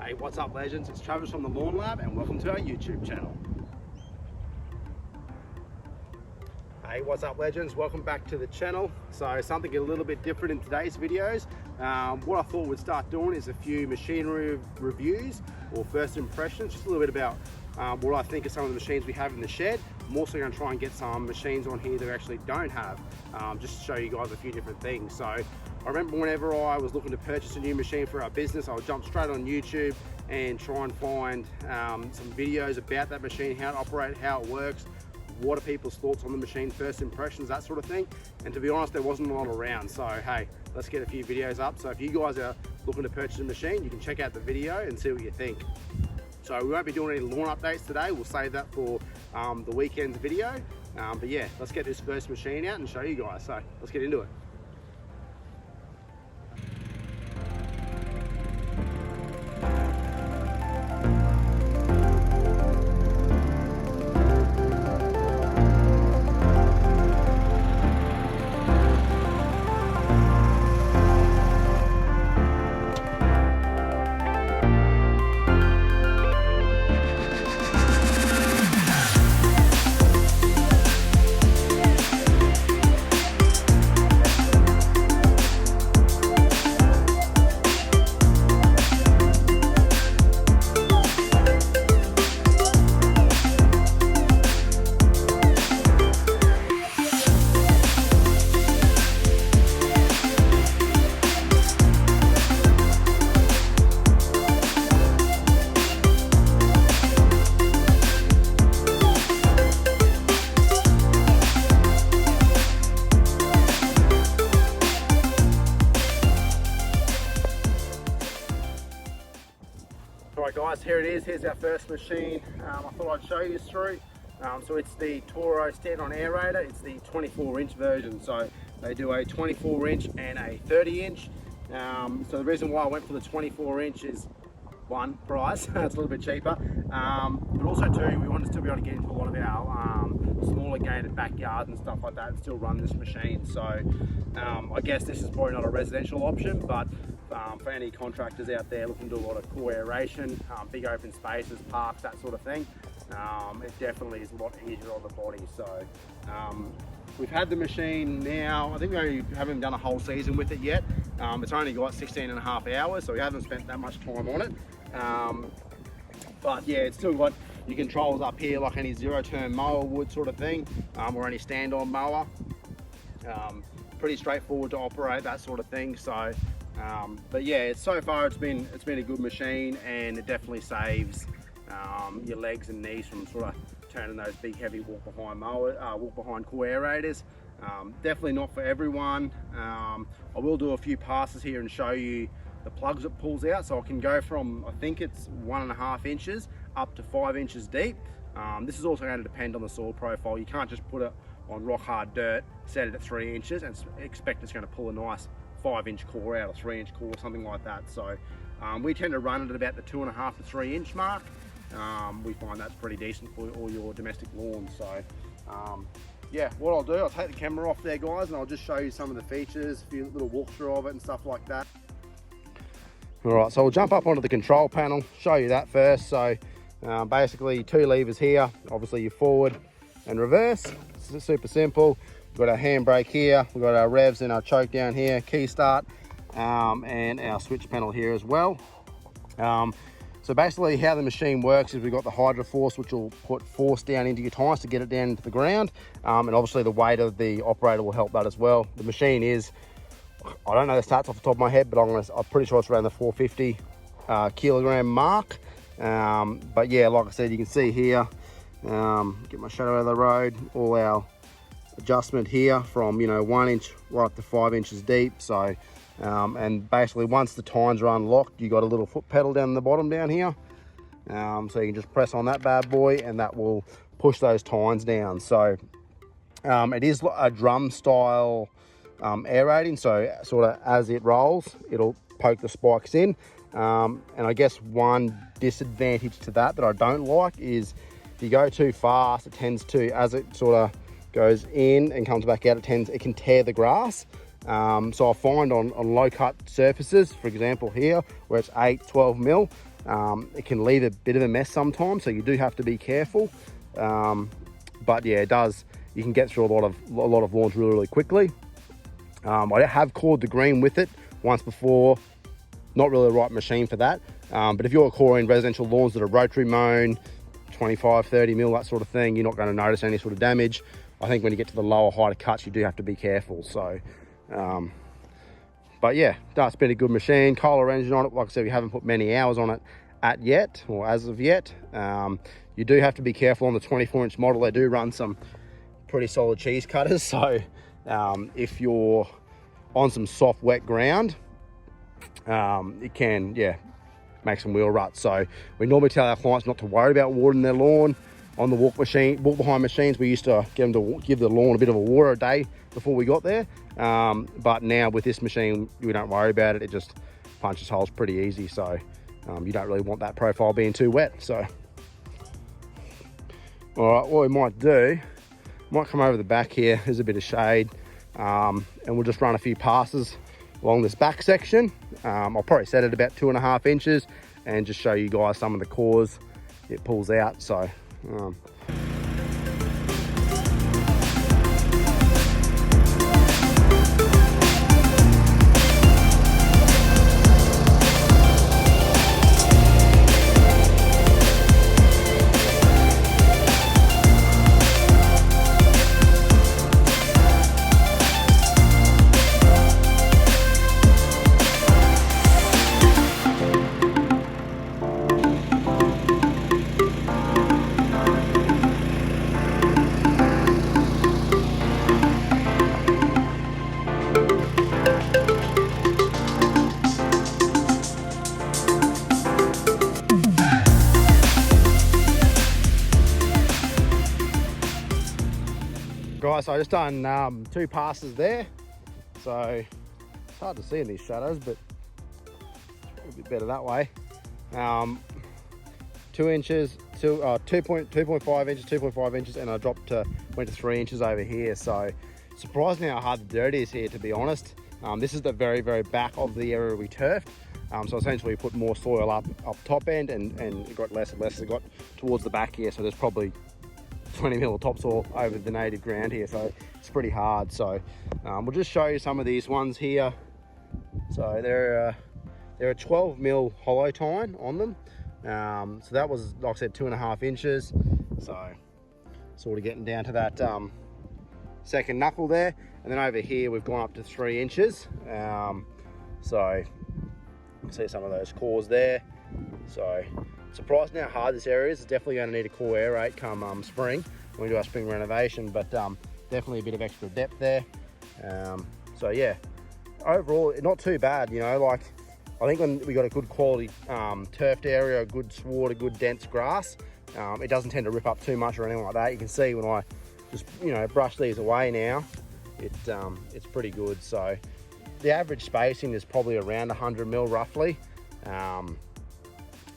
Hey, what's up legends? It's Travis from the Lawn Lab and welcome to our YouTube channel. Hey, what's up legends? Welcome back to the channel. So something a little bit different in today's videos. What I thought we'd start doing is a few machinery reviews or first impressions, just a little bit about what I think of some of the machines we have in the shed. I'm also going to try and get some machines on here that we actually don't have, just to show you guys a few different things. So I remember whenever I was looking to purchase a new machine for our business, I would jump straight on YouTube and try and find some videos about that machine, how to operate, how it works, what are people's thoughts on the machine, first impressions, that sort of thing. And to be honest, there wasn't a lot around. So hey, let's get a few videos up. So if you guys are looking to purchase a machine, you can check out the video and see what you think. So we won't be doing any lawn updates today. We'll save that for the weekend's video. But yeah, let's get this first machine out and show you guys. So let's get into it. Alright guys, here it is. Here's our first machine. I thought I'd show you through. So it's the Toro stand-on aerator. It's the 24-inch version. So they do a 24-inch and a 30-inch. So the reason why I went for the 24-inch is one, price. It's a little bit cheaper. But also two, we wanted to be able to get into a lot of our smaller gated backyards and stuff like that and still run this machine. So I guess this is probably not a residential option, but for any contractors out there looking to do a lot of core aeration, big open spaces, parks, that sort of thing, it definitely is a lot easier on the body. So we've had the machine now, I think we haven't done a whole season with it yet. It's only got 16.5 hours, so we haven't spent that much time on it. But yeah, it's still got your controls up here like any zero-turn mower would, sort of thing, or any stand-on mower. Pretty straightforward to operate, that sort of thing. So but yeah, so far it's been a good machine, and it definitely saves your legs and knees from sort of turning those big heavy walk behind core aerators. Definitely not for everyone. I will do a few passes here and show you the plugs it pulls out, so I can go from, I think it's 1.5 inches up to 5 inches deep. This is also going to depend on the soil profile. You can't just put it on rock hard dirt, set it at 3 inches and expect it's going to pull a nice 5-inch core out, or 3-inch core, something like that. So we tend to run it at about the 2.5 to 3 inch mark. We find that's pretty decent for all your domestic lawns. So yeah, what I'll do, I'll take the camera off there guys, and I'll just show you some of the features, a few little walkthrough of it and stuff like that. All right, so we'll jump up onto the control panel, show you that first. So basically 2 levers here, obviously your forward and reverse. It's super simple. We've got our handbrake here, we've got our revs and our choke down here, key start, and our switch panel here as well. So basically how the machine works is we've got the hydro force, which will put force down into your tires to get it down into the ground. And obviously the weight of the operator will help that as well. The machine is, I don't know the stats off the top of my head, but I'm pretty sure it's around the 450 kilogram mark. But yeah, like I said, you can see here, get my shadow out of the road, all our adjustment here from 1 inch right up to 5 inches deep. So and basically once the tines are unlocked, you got a little foot pedal down the bottom down here, so you can just press on that bad boy and that will push those tines down. So it is a drum style aerating, so sort of as it rolls it'll poke the spikes in, and I guess one disadvantage to that I don't like is if you go too fast, it tends to, as it sort of goes in and comes back out, it can tear the grass. So I find on low cut surfaces, for example here, where it's 8-12 mil, It can leave a bit of a mess sometimes, so you do have to be careful. But yeah, it does. You can get through a lot of lawns really quickly. I have cored the green with it once before. Not really the right machine for that. But if you're coring residential lawns that are rotary mown, 25, 30 mil, that sort of thing, you're not going to notice any sort of damage. I think when you get to the lower height of cuts, you do have to be careful. So, but yeah, that's been a good machine. Kohler engine on it. Like I said, we haven't put many hours on it as of yet. You do have to be careful on the 24-inch model. They do run some pretty solid cheese cutters. So if you're on some soft, wet ground, it can, yeah, make some wheel ruts. So we normally tell our clients not to worry about watering their lawn on the walk behind machines. We used to get them to give the lawn a bit of a water a day before we got there. But now with this machine, we don't worry about it. It just punches holes pretty easy. So you don't really want that profile being too wet. So, all right, what we might do, might come over the back here. There's a bit of shade, and we'll just run a few passes along this back section. I'll probably set it about 2.5 inches and just show you guys some of the cores it pulls out. So guys, so I just done 2 passes there. So it's hard to see in these shadows, but a bit better that way. 2 inches, 2.5 inches, 2.5 inches, and I went to 3 inches over here. So surprising how hard the dirt is here, to be honest. This is the very, very back of the area we turfed. So essentially we put more soil up top end, and it got less and less as it got towards the back here. So there's probably 20 mil of topsoil over the native ground here, so it's pretty hard. So we'll just show you some of these ones here. So there are 12 mil hollow tine on them. So that was, like I said, 2.5 inches. So sort of getting down to that second knuckle there, and then over here we've gone up to 3 inches. So you can see some of those cores there. So surprised how hard this area is. It's definitely going to need a core aerate come spring when we do our spring renovation, but definitely a bit of extra depth there. So yeah, overall not too bad, you know. Like, I think when we got a good quality turfed area, a good sward, a good dense grass, it doesn't tend to rip up too much or anything like that. You can see when I just, you know, brush these away now, it's pretty good. So the average spacing is probably around 100 mil roughly.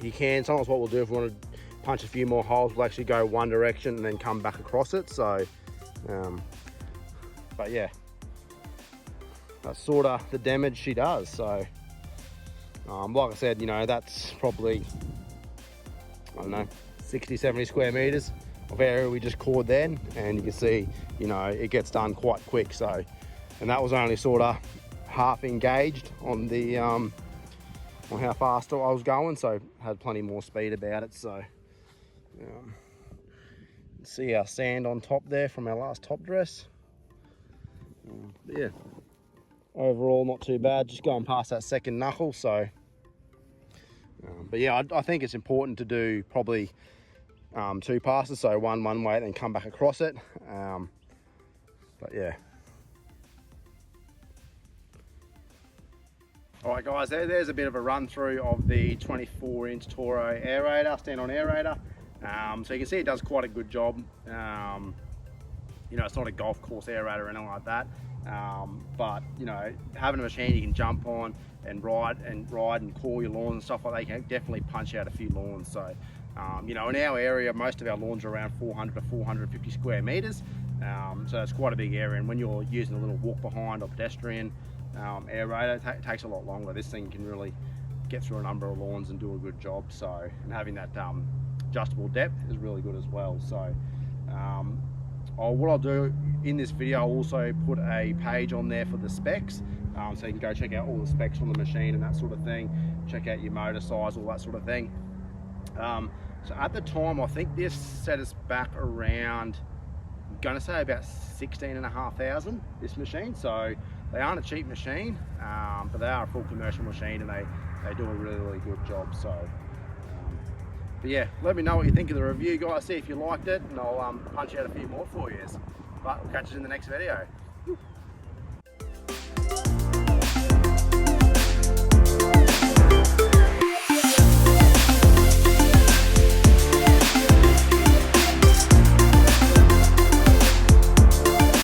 You can, sometimes what we'll do if we want to punch a few more holes, we'll actually go one direction and then come back across it. So, but yeah, that's sort of the damage she does. So, like I said, you know, that's probably, I don't know, 60, 70 square meters of area we just cored then. And you can see, you know, it gets done quite quick. So, and that was only sort of half engaged on the, on how fast I was going, so had plenty more speed about it. So see our sand on top there from our last top dress. Yeah, overall not too bad, just going past that second knuckle. So but yeah, I think it's important to do probably 2 passes, so one way then come back across it. But yeah. All right guys, there's a bit of a run through of the 24-inch Toro aerator, stand-on aerator. So you can see it does quite a good job. You know, it's not a golf course aerator or anything like that. But you know, having a machine you can jump on and ride and core your lawns and stuff like that, you can definitely punch out a few lawns. So you know, in our area, most of our lawns are around 400 to 450 square meters. So it's quite a big area, and when you're using a little walk behind or pedestrian aerator, it takes a lot longer. This thing can really get through a number of lawns and do a good job. So, and having that adjustable depth is really good as well. So what I'll do in this video, I'll also put a page on there for the specs, so you can go check out all the specs on the machine and that sort of thing, check out your motor size, all that sort of thing. So at the time, I think this set us back around, I'm gonna say about 16,500, this machine. So they aren't a cheap machine, but they are a full commercial machine, and they do a really good job. So but yeah, let me know what you think of the review, guys. See if you liked it, and I'll punch out a few more for you. But we'll catch you in the next video.